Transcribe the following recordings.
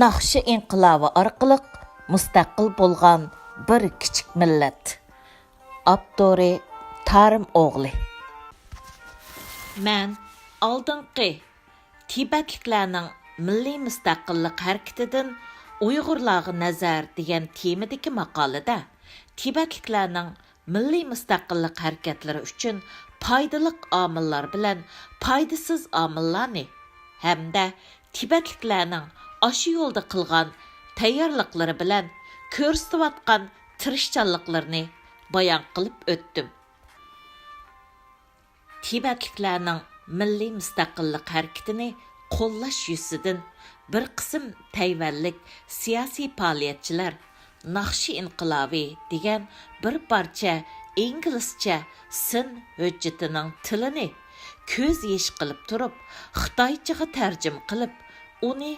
Naqshi inqilobi orqali mustaqil bo'lgan bir kichik millat. Avtori Tarim o'g'li. Men oldingi Tibetliklarning milliy mustaqillik harakatidan Uyg'urlarga nazar degan temadagi maqolada Tibetliklarning milliy mustaqillik harakatlari uchun foydali omillar bilan foydasiz omillarni hamda Tibetliklarning aşı yo'lda qilgan tayyorliqlari bilan ko'rsatayotgan tirishchanliklarini bayon qilib o'tdim. Tibetliklarning milliy mustaqillik harakatini qo'llash yuzidan bir qism Tayvanlik siyosiy faoliyatchilar Naqshi inqilobi degan bir parcha inglizcha sin hujjatining tilini ko'z yesh qilib turib, Xitoychaga tarjima qilib, uni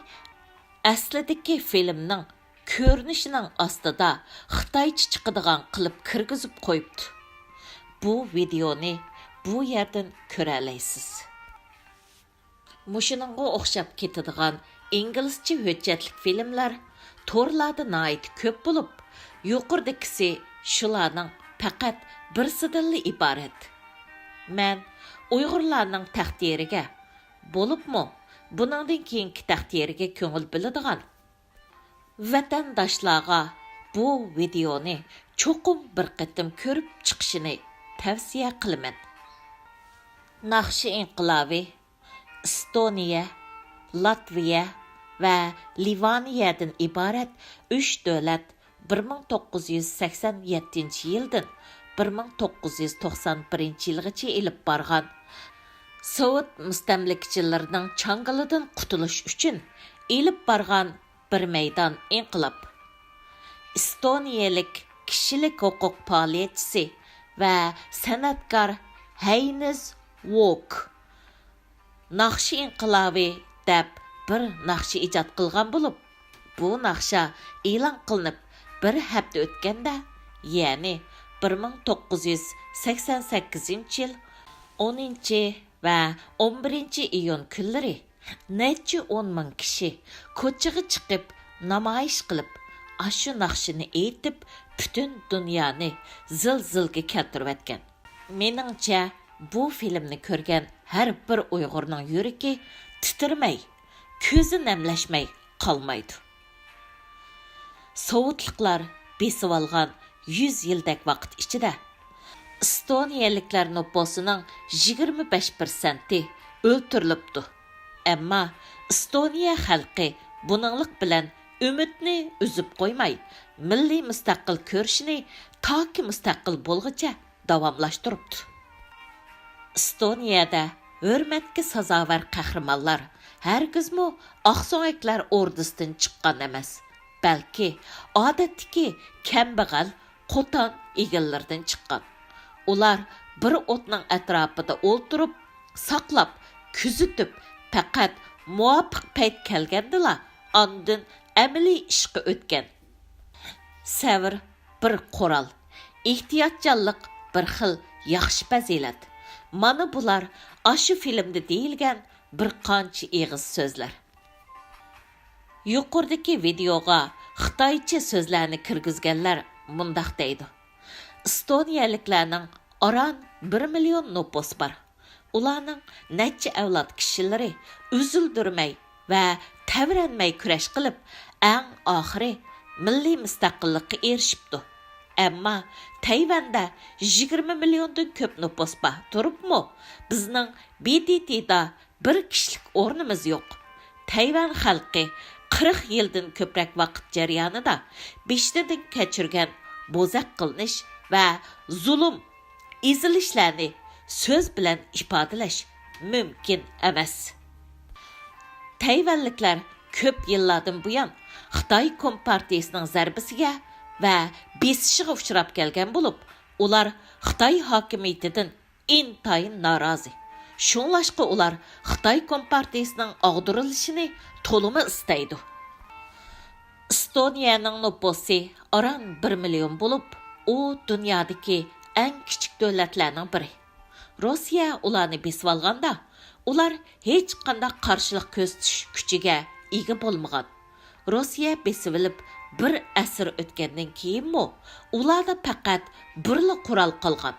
aslidagi filmning ko'rinishining ostida Xitoycha chiqadigan qilib kirgizib qo'yibdi. Bu videoni bu yerdan ko'ra olasiz. Mushuningga o'xshab ketadigan inglizcha hujjatlik filmlar torlarda nayt ko'p bo'lib, yuqoridagisi shularning faqat birsidan iborat. Men Uyg'urlarning taqdiriga bo'libmi, buningdan keyingi taqdiriga ko'ngil biladigan vatandoshlarga bu videoni cho'qim bir qatim ko'rib chiqishini tavsiya qilaman. Naqshi inqilobi Estoniya, Latviya va Livaniyadan iborat 3 davlat 1987-yildan 1991-yilgacha elib borgan Sovet mustamlikchilarining changalidan qutulish uchun elib borgan bir maydon inqilob. Estoniyalik kishilik huquq faoliyatchisi va san'atkor Haynes Wok Naqshi inqilobi deb bir naqsha ijod qilgan bo'lib, bu naqsha e'lon qilinib bir hafta o'tganda, ya'ni 1988-yil 10 va 11-iyun kunlari necha 10 ming kishi ko'chaga chiqib namoyish qilib, ashu naqshini aytib, butun dunyoni zilzilga keltirib o'tgan. Meningcha, bu filmni ko'rgan har bir Uyg'urning yuragi titirmay, ko'zi namlashmay qolmaydi. Sovetliklar besib olgan 100 yildak vaqt ichida Estoniyaliklar nüfusining 25% o'ltirilibdi. Ammo Estoniya xalqi buninglik bilan umidni uzib qo'ymay, milliy mustaqil ko'rishini toki mustaqil bo'lguncha davomlashtiribdi. Estoniyada hurmatga sazovor qahramonlar hargizmi oqso'ngaklar ordisidan chiqqan emas, balki odatdagi kambag'al qo'ton egallardan chiqqan. Ular bir o'tning atrofida o'ltirib, saqlab, kuzatib, faqat muvofiq payt kelgandilar, ondan amaliy ishga o'tgan. Savr bir qoral, ehtiyotjonlik bir xil yaxshi fazilat. Mana bular ashu filmda deyilgan bir qancha eg'iz so'zlar. Yuqoridagi videoga Xitoycha so'zlarni kirgizganlar mundaq deydi. Estoniyaliklarning oran 1 million nüfus bor. Ularning necha avlod kishilari uzildirmay va tavranmay kurash qilib, eng oxiri milliy mustaqillikka erishibdi. Ammo Tayvanda 20 milliondan ko'p nüfus bor. Turibmi? Bizning BDTda bir kishilik o'rnimiz yo'q. Tayvan xalqi 40 yildan ko'proq vaqt jarayonida beshtadan kechirgan bo'zaq qilinish va zulm, ezilishlarni so'z bilan ifodalash mumkin emas. Tayvanliklar ko'p yillardan buyon Xitoy Kompartiyasining zarbasiga va besishiga uchrab kelgan bo'lib, ular Xitoy hokimiyatidan intayin norozi. Shunlashqa ular Xitoy Kompartiyasining og'dirilishini to'limi istaydi. Estoniyaning nüfusi oran 1 million bo'lib, u dunyodagi eng kichik davlatlarning biri. Rossiya ularni besib olganda, ular hech qanday qarshilik ko'rsatish kuchiga ega bo'lmagan. Rossiya besib olib bir asr o'tgandan keyinmi ularda faqat birli qurol qolgan.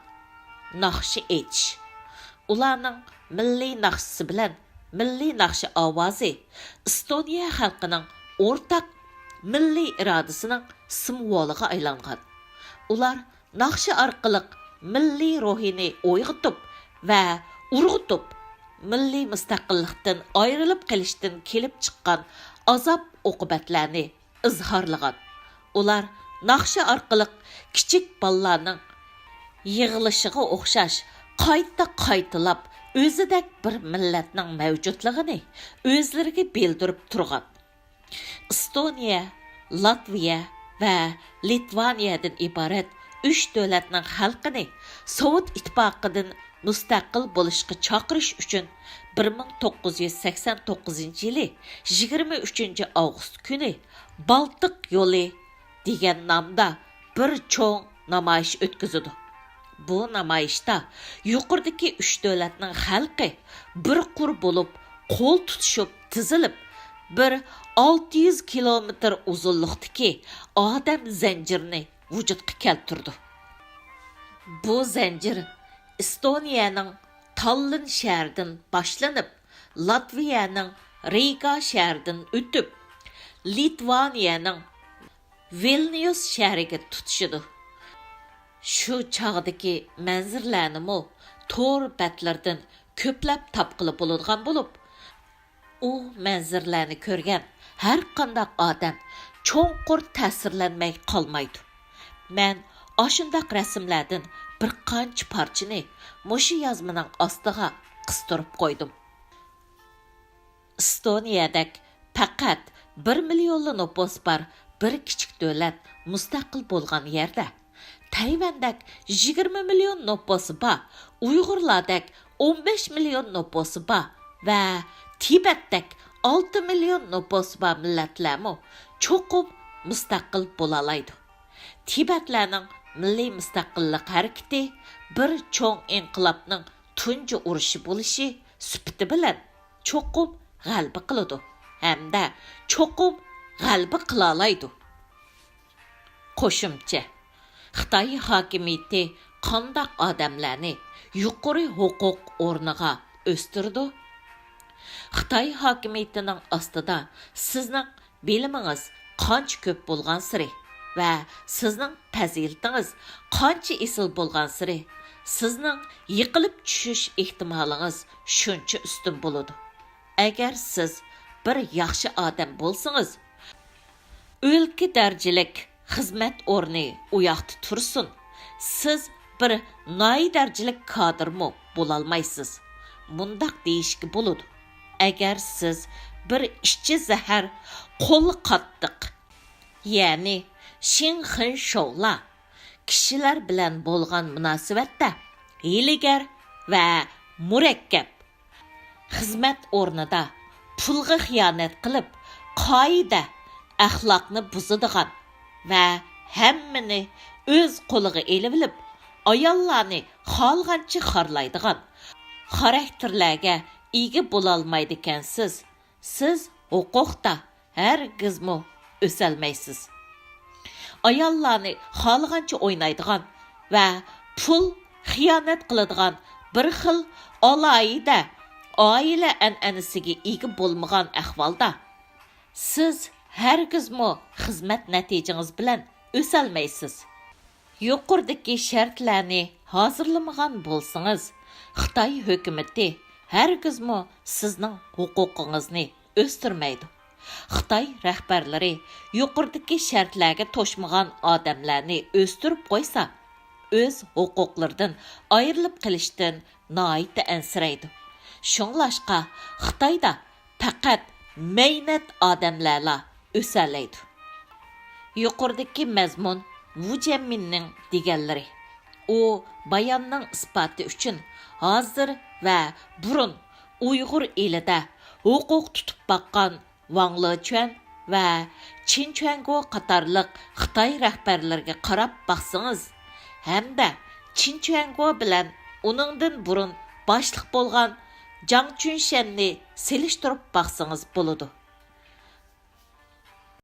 Naqshi aytish. Ularning milliy naqshisi bilan milliy naqshi ovozi Estoniya xalqining o'rtaq milliy irodasining simvoliga aylangan. Ular naqshi orqali milliy ruhini uyg'otib va urg'utib, milliy mustaqillikdan ayrilib qolishdan kelib chiqqan azob uqubatlarni izhorlagan. Ular naqshi orqali kichik bolalarning yig'ilishiga o'xshash qayta-qaytalab o'zidek bir millatning mavjudligini o'zlariga bildirib turgan. Estoniya, Latviya va Litvaniyadan iborat 3 davlatning xalqini Sovet ittifoqidan mustaqil bo'lishga chaqirish uchun 1989-yili 23-avgust kuni Baltiq yo'li degan nomda bir cho'ng namoyish o'tkazadi. Bu namoyishda yuqoridagi 3 davlatning xalqi bir qur bo'lib, qo'l tutishib, tizilib, bir 600 kilometr uzunlikdagi odam zanjirini vujudga keltirdi. Bu zanjir Estoniyaning Tallinn shahridan boshlanib, Latviyaning Riga shahridan o'tib, Litvaniyaning Vilnius shahriga tutishidi. Shu chog'dagi manzarlarni to'r batlardan ko'plab topqili bo'ladigan bo'lib, u manzarlarni ko'rgan har qanday odam cho'nqur ta'sirlanmay qolmaydi. Men ashundaq rasmlardan bir qancha parchani mushu yozmaning ostiga qistirib qo'ydim. Estoniyadek faqat 1 millionli nopos bor bir kichik davlat mustaqil bo'lgan yerda Tayvandak 20 million noposi bor, Uyg'urlardek 15 million noposi bor va Tibetdek 6 million noposi bor millatlarmi cho'qib mustaqil bo'la oladi. Tibetlarning milliy mustaqillik harakati bir cho'ng inqilobning tunji urushi bo'lishi sifati bilan cho'qib g'alaba qiladi hamda cho'qib g'alaba qila oladi. Qo'shimcha Xitoy hokimiyati qanday odamlarni yuqori huquq o'rniga o'stirdi? Xitoy hokimiyatining ostida sizning bilimingiz qancha ko'p bo'lgan siri va sizning fazilatingiz qancha esil bo'lgan siri, sizning yiqilib tushish ehtimolingiz shuncha ustun bo'ladi. Agar siz bir yaxshi odam bo'lsangiz, o'lka darajalik xizmat o'rni u yoqda tursin. Siz bir noy darajalik kadrmi bo'lolmaysiz. Mundaq deyishga bo'ladi. Agar siz bir ishchi zahar, qo'li qattiq, ya'ni Shinxin Shou'la kishilar bilan bo'lgan munosabatda hiylagar va murakkab xizmat o'rnida pulga xiyonat qilib, qoida axloqni buzadigan va hammani o'z qo'liga elib, ayollarni xolgancha xorlaydigan xarakterlarga ega bo'lolmaydi ekansiz. Siz huquqda hargizmi o'salmaysiz. Ayollarni xolgancha o'ynaydigan va pul xiyonat qiladigan bir xil alohida oila an'anasiga ega bo'lmagan ahvolda siz hargizmi xizmat natijangiz bilan o'salmaysiz. Yuqoridagi shartlarni hozirlamagan bo'lsangiz, Xitoy hukumatı hargizmi sizning huquqingizni o'stirmaydi. Xitoy rahbarlari yuqoridagi shartlarga to'shmagan odamlarni o'stirib qo'ysa, o'z huquqlaridan ayrilib qilishdan noita ansiraydi. Shunglashqa Xitoyda faqat mehnat odamlarla o'salaydi. Yuqoridagi mazmun Vujaminning deganlari. U bayonning isboti uchun hozir va burun Uyg'ur elida huquq tutib baqqan Wang Lechuan va Qin Chuango qatorliq Xitoy rahbarlariga qarab baqsangiz, hamda Qin Chuango bilan uningdan burun boshliq bo'lgan Jiang Qunshanni selishtirib baqsangiz bo'ladi.